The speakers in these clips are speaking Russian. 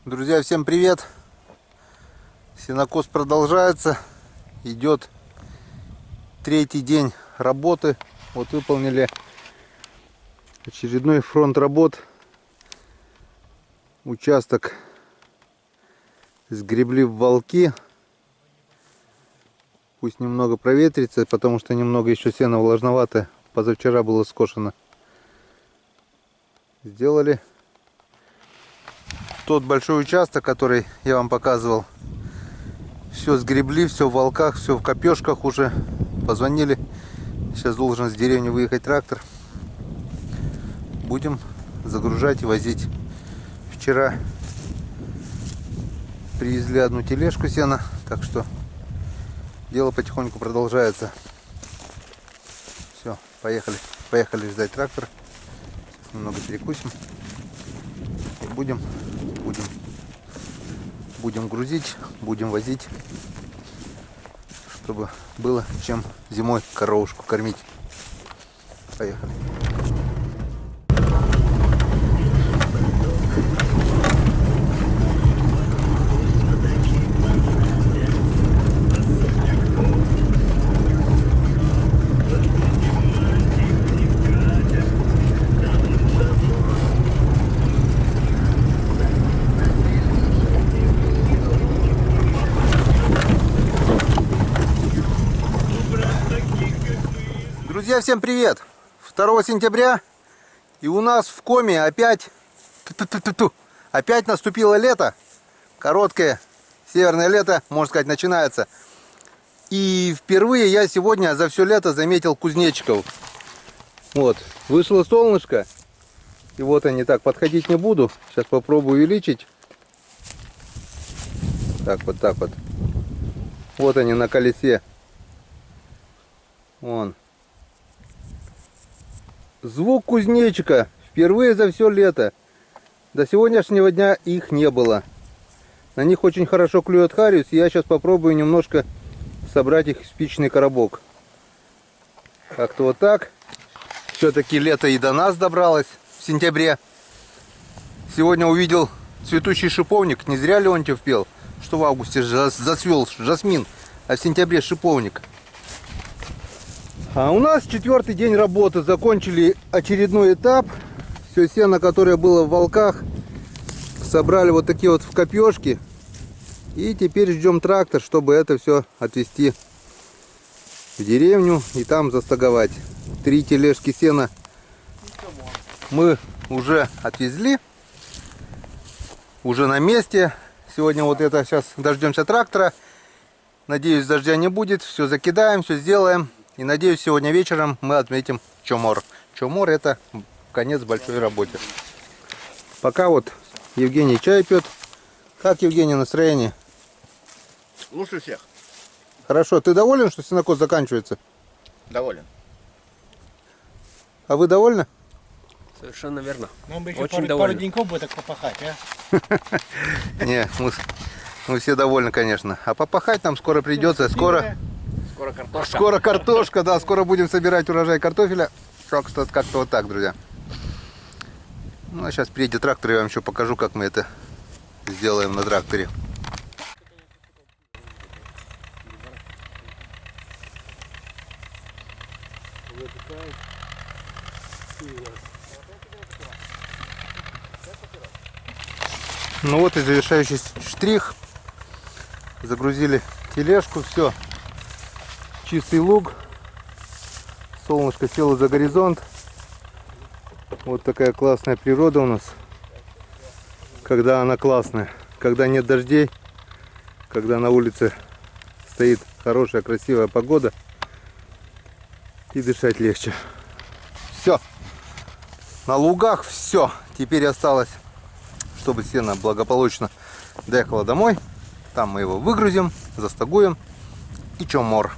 Друзья, всем привет! Сенокос продолжается. Идет третий день работы. Вот выполнили очередной фронт работ. Участок сгребли в валки. Пусть немного проветрится, потому что немного еще сена влажноватое. Позавчера было скошено. Сделали тот большой участок, который я вам показывал. Все сгребли, все в волках, все в копешках уже. Позвонили. Сейчас должен с деревни выехать трактор. Будем загружать и возить. Вчера привезли одну тележку сена, так что дело потихоньку продолжается. Все, поехали. Поехали ждать трактор. Сейчас немного перекусим. И будем грузить, будем возить, чтобы было чем зимой коровушку кормить. Поехали. Друзья, всем привет! 2 сентября, и у нас в Коме опять наступило лето. Короткое северное лето, можно сказать, начинается. И впервые я сегодня за все лето заметил кузнечиков. Вот, вышло солнышко. И вот они, так, подходить не буду. Сейчас попробую увеличить. Так вот, так вот. Вот они на колесе. Вон. Звук кузнечика. Впервые за все лето. До сегодняшнего дня их не было. На них очень хорошо клюет хариус. Я сейчас попробую немножко собрать их в спичный коробок. Как-то вот так. Все-таки лето и до нас добралось в сентябре. Сегодня увидел цветущий шиповник. Не зря Леонтьев пел, что в августе зацвел жасмин, а в сентябре шиповник. А у нас 4-й день работы. Закончили очередной этап. Все сено, которое было в волках, собрали вот такие вот в копешки. И теперь ждем трактор, чтобы это все отвезти в деревню и там застоговать. 3 тележки сена мы уже отвезли. Уже на месте. Сегодня вот это сейчас дождемся трактора. Надеюсь, дождя не будет. Все закидаем, все сделаем. И надеюсь, сегодня вечером мы отметим Чомор. Чомор — это конец большой работе. Пока вот Евгений чай пьет. Как, Евгений, настроение? Лучше всех. Хорошо. Ты доволен, что сенокос заканчивается? Доволен. А вы довольны? Совершенно верно. Нам бы еще Очень пару деньков бы так попахать, а? Не, мы все довольны, конечно. А попахать нам скоро придется. Скоро картошка. Скоро картошка, да, скоро будем собирать урожай картофеля. Как-то вот так, друзья. Ну, а сейчас приедет трактор, я вам еще покажу, как мы это сделаем на тракторе. Ну вот и завершающий штрих. Загрузили тележку, все. Чистый луг. Солнышко село за горизонт. Вот такая классная природа у нас. Когда она классная. Когда нет дождей. Когда на улице стоит хорошая, красивая погода. И дышать легче. Все. На лугах все. Теперь осталось, чтобы сено благополучно доехало домой. Там мы его выгрузим, застогуем. И Чомор.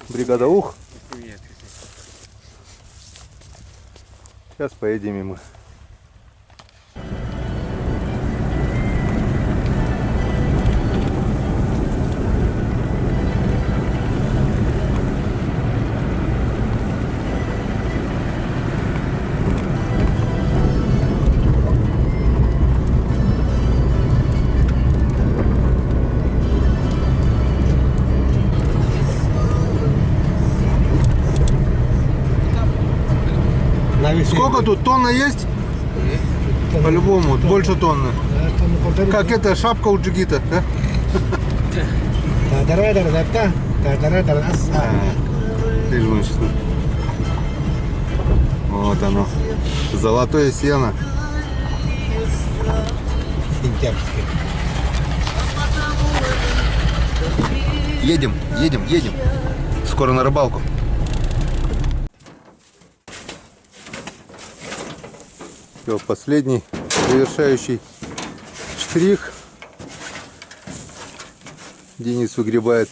Бригада Ух. Сейчас поедем и мы. весны. Сколько тут? Тонна есть? По-любому, больше тонны. Да, тонны полторы. Как это, шапка у джигита, да? Та-дара-дара-да-та, та-дара-дара-да-са. Ты же вон сейчас. Вот оно. Золотое сено. Сентябрьский. Едем, едем, едем. Скоро на рыбалку. Все, последний завершающий штрих. Денис выгребает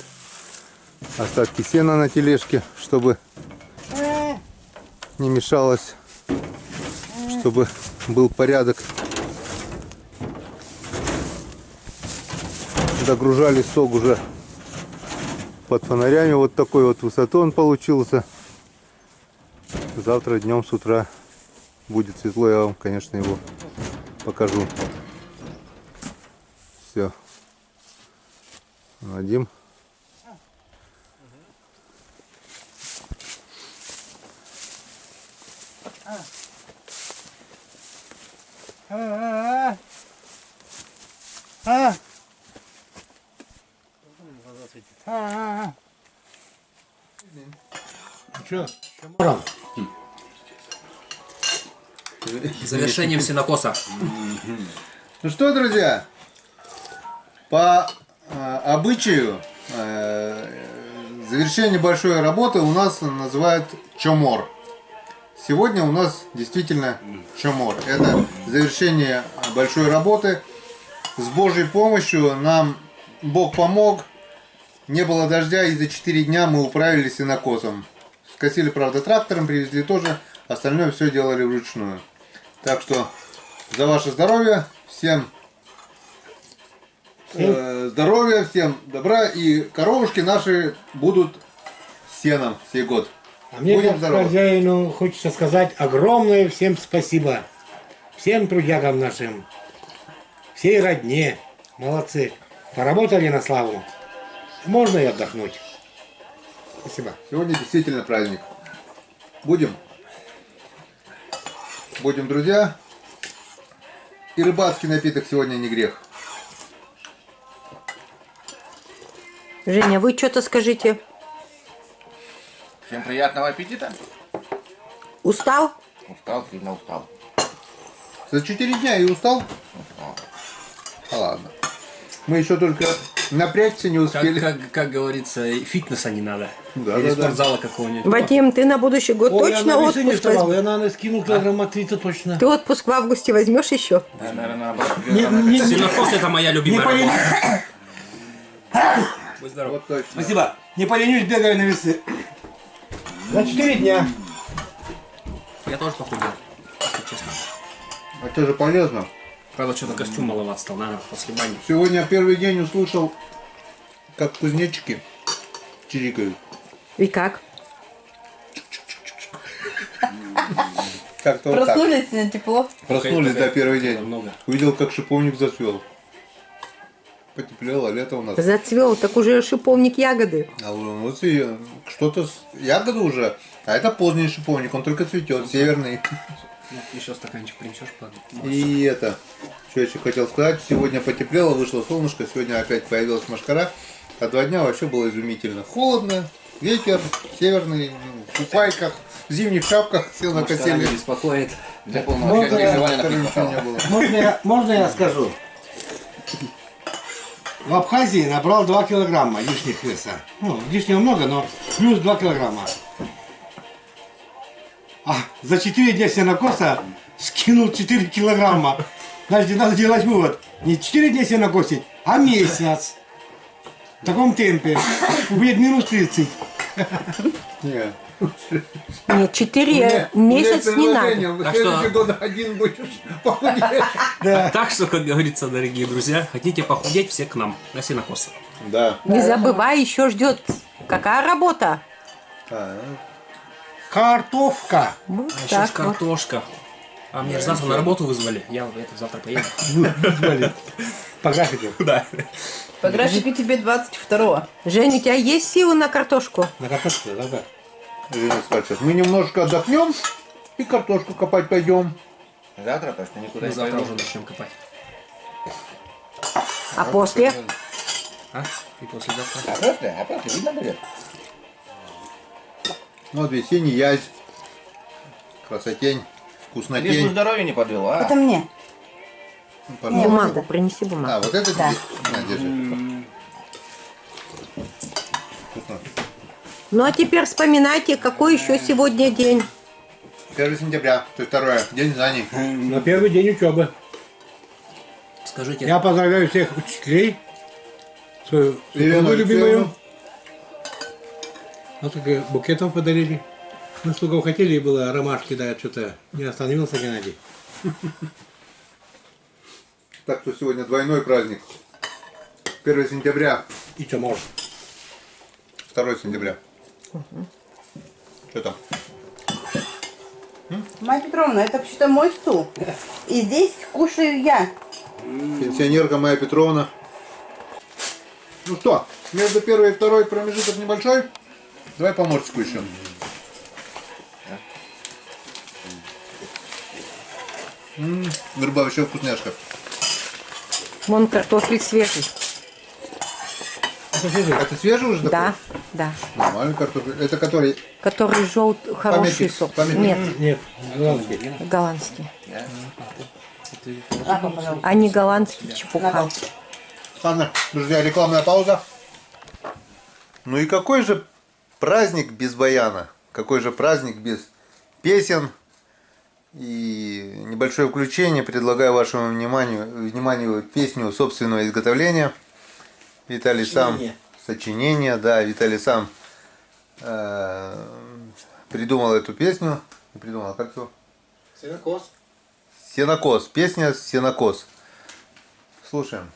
остатки сена на тележке, чтобы не мешалось, чтобы был порядок. Догружали сок уже под фонарями. Вот такой вот высоты он получился. Завтра днем с утра будет светло, я вам, конечно, его покажу. Все. Вадим. Че? Мором. Завершением сенокоса. Ну что, друзья, по обычаю завершение большой работы у нас называют чомор. Сегодня у нас действительно чомор. Это завершение большой работы. С Божьей помощью нам Бог помог. Не было дождя, и за 4 дня мы управились сенокосом. Скосили, правда, трактором, привезли тоже. Остальное все делали вручную. Так что за ваше здоровье. Всем здоровья, всем добра. И коровушки наши будут сеном сей год. А мне, Будем как здоровы. хозяину, хочется сказать огромное всем спасибо. Всем трудягам нашим. Всей родне. Молодцы. Поработали на славу. Можно и отдохнуть. Спасибо. Сегодня действительно праздник. Будем? Будем, друзья. И рыбацкий напиток сегодня не грех. Женя, вы что-то скажите. Всем приятного аппетита. Устал? Устал, сильно устал. За 4 дня и устал? Устал. А ладно. Мы еще только напрячься не успели. Как говорится, фитнеса не надо. Да, Или да, да. спортзала какого-нибудь. Вадим, ты на будущий год Ой, точно я на весы не отпуск вставал. возьмешь? Я, наверное, скинул килограмма 30 точно. Ты отпуск в августе возьмешь еще? Да, наверное, наоборот. Сенокос это моя любимая работа. Будь здоров. Вот точно. Спасибо. Не поленюсь, бегаю на весы. За 4 дня. Я тоже похудел, если честно. А что же полезно? Правда, что-то костюм маловат стал, наверное, после бани. Сегодня первый день услышал, как кузнечики чирикают. И как? Как-то вот так. Проснулись на тепло. Проснулись, да, первый день. Много. Увидел, как шиповник зацвел. Потеплело, лето у нас. Зацвел, так уже шиповник ягоды. А вот и что-то ягода уже. А это поздний шиповник, он только цветет, северный. Ну, еще стаканчик принесешь, ладно. И это, что я еще хотел сказать, сегодня потеплело, вышло солнышко, сегодня опять появилась мошкара, а 2 дня вообще было изумительно. Холодно, ветер, северный, в купайках, в зимних шапках, сел на Может, косели. не беспокоит. Для полного Можно я- переживания Вторым напить ничего не хватало. было. Можно я скажу? В Абхазии набрал 2 килограмма лишних веса. Ну, лишнего много, но плюс 2 килограмма. А за 4 дня сенокоса скинул 4 килограмма. Значит, надо делать вывод. Не 4 дня сенокосить, а месяц. В таком темпе. Будет минус 30. Не. Нет, 4 месяц не надо. В Так следующий что- год один будешь похудеть. Так что, как говорится, дорогие друзья, хотите похудеть, все к нам на сенокос. Да. Не забывай, еще ждет какая работа. Картошка. Вот А еще ж так вот. картошка. А мне же завтра на работу вызвали. Я это завтра поеду. Вызвали. По графику. Да. По графику тебе 22-го. Жень, у тебя есть силы на картошку? На картошку, да. Женя скажет, мы немножко отдохнем, И картошку копать пойдем. Завтра, потому что никуда Мы не завтра пойду. уже начнем копать. А после? А? И послезавтра. А после видно будет. Ну, вот весенний язь. Красотень. Лишь бы Вкуснотень. здоровье не подвело, а? Это мне. Ну, пожалуйста. Бумагу, принеси бумагу. А, вот это Да. тебе. На, держи. Вкусно. Ну а теперь вспоминайте, какой еще сегодня день. 1 сентября, то есть второе. День знаний. На первый день учебы. Скажите, Я поздравляю всех учителей. Свою Елену супругу любимую. Алексеевну. Вот только букетов подарили. Мы столько хотели, было ромашки, да, что-то не остановился Геннадий. Так что сегодня двойной праздник. 1 сентября, И что, может? 2 сентября. Что там? Майя Петровна, это вообще-то мой стул. И здесь кушаю я. Пенсионерка Майя Петровна. Ну что, между первой и второй промежуток небольшой. Давай по мордочку еще. Гриба вообще вкусняшка. Вон картофель свежий. Это свежий уже Да, такой? да. Нормальный картофель. Это который Который хороший Памятник, сорт. памятник. Нет, Нет, голландский. голландский. Папа, пожалуйста. А не голландский, чепуха. Ладно, друзья, рекламная пауза. Ну и какой же праздник без баяна? Какой же праздник без песен? И небольшое включение предлагаю вашему вниманию песню собственного изготовления. Виталий сам сочинение, да, Виталий сам придумал эту песню. Не придумал, а как его? Сенокос. Сенокос. Песня Сенокос. Слушаем.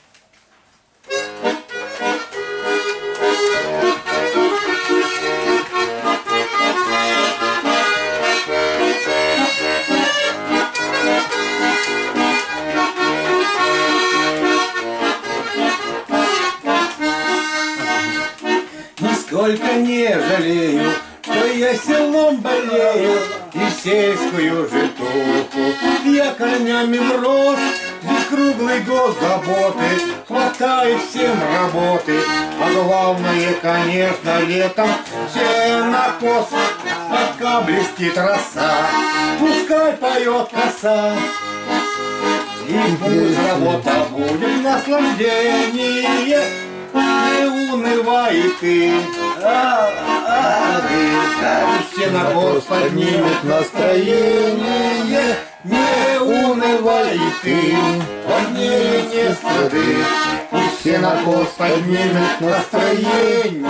Нисколько не жалею, что я селом болею и сельскую житуху. Я корнями врос, здесь круглый год заботы, хватает всем работы. А главное, конечно, летом сенокос, пока блестит роса, пускай поет коса. И пусть работа будет наслаждение, не унывай ты, пусть сенокос поднимет настроение, не унывай ты, важнее не страды, пусть сенокос поднимет настроение.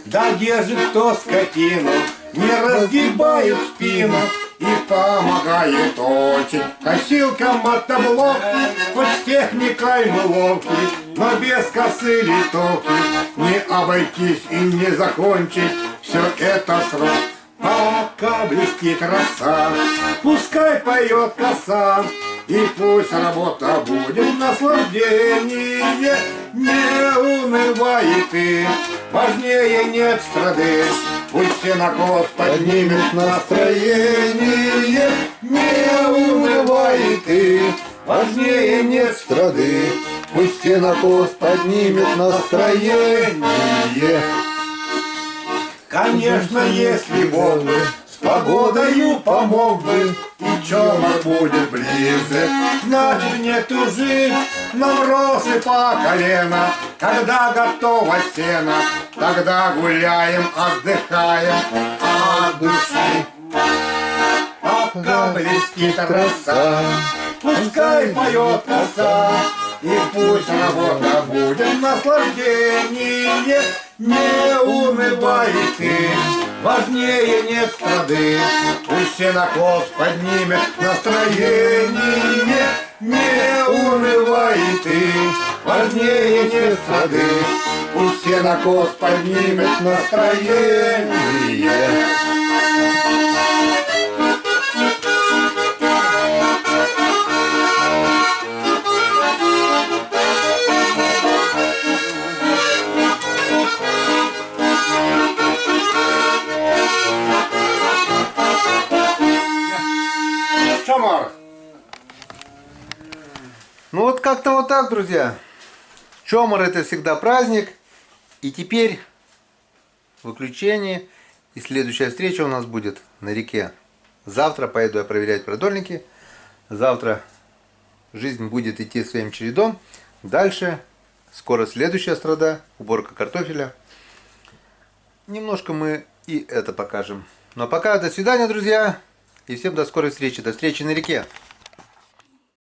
Да держит кто скотину, не разгибают спину и помогает очень. Косилка, мотоблок, хоть с техникой мы ловки, но без косы литовки не обойтись и не закончить все это срок. Пока блестит роса, пускай поет коса, и пусть работа будет наслаждение, не унывай ты, важнее нет страды. Пусть сенокос поднимет настроение, не унывай ты, важнее нет страды. Пусть сенокос поднимет настроение. Конечно, если Бог бы с погодою помог бы, и чёрт будет ближе, значит не тужить, нам росы по колено. Когда готово сено, тогда гуляем, отдыхаем от души. Пока блестит роса, пускай поет коса, и пусть работа будет наслаждение, не унывай ты, важнее нет страды. Пусть сенокос поднимет настроение, не унывай ты, важнее нет страды. Пусть сенокос поднимет настроение. Ну вот как-то вот так, друзья. Чомор это всегда праздник. И теперь выключение. И следующая встреча у нас будет на реке. Завтра поеду я проверять продольники. Завтра жизнь будет идти своим чередом. Дальше скоро следующая страда. Уборка картофеля. Немножко мы и это покажем. Ну а пока до свидания, друзья. И всем до скорой встречи. До встречи на реке.